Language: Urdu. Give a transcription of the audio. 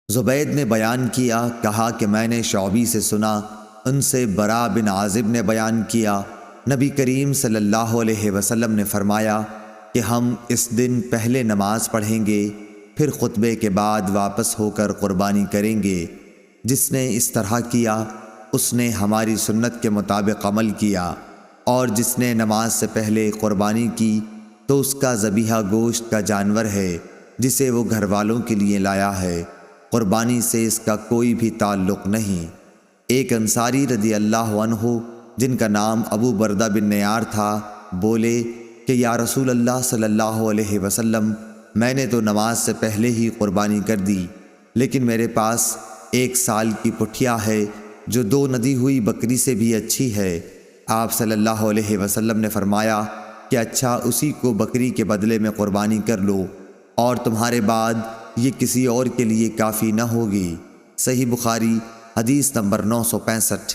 زبید نے بیان کیا، کہا کہ میں نے شعبی سے سنا، ان سے برا بن عازب نے بیان کیا، نبی کریم صلی اللہ علیہ وسلم نے فرمایا کہ ہم اس دن پہلے نماز پڑھیں گے، پھر خطبے کے بعد واپس ہو کر قربانی کریں گے۔ جس نے اس طرح کیا اس نے ہماری سنت کے مطابق عمل کیا، اور جس نے نماز سے پہلے قربانی کی تو اس کا ذبیحہ گوشت کا جانور ہے جسے وہ گھر والوں کے لیے لایا ہے، قربانی سے اس کا کوئی بھی تعلق نہیں۔ ایک انصاری رضی اللہ عنہ جن کا نام ابو بردہ بن نیار تھا بولے کہ یا رسول اللہ صلی اللہ علیہ وسلم، میں نے تو نماز سے پہلے ہی قربانی کر دی، لیکن میرے پاس 1 سال کی پٹھیا ہے جو 2 ندی ہوئی بکری سے بھی اچھی ہے۔ آپ صلی اللہ علیہ وسلم نے فرمایا کہ اچھا، اسی کو بکری کے بدلے میں قربانی کر لو، اور تمہارے بعد یہ کسی اور کے لیے کافی نہ ہوگی۔ صحیح بخاری حدیث نمبر 965۔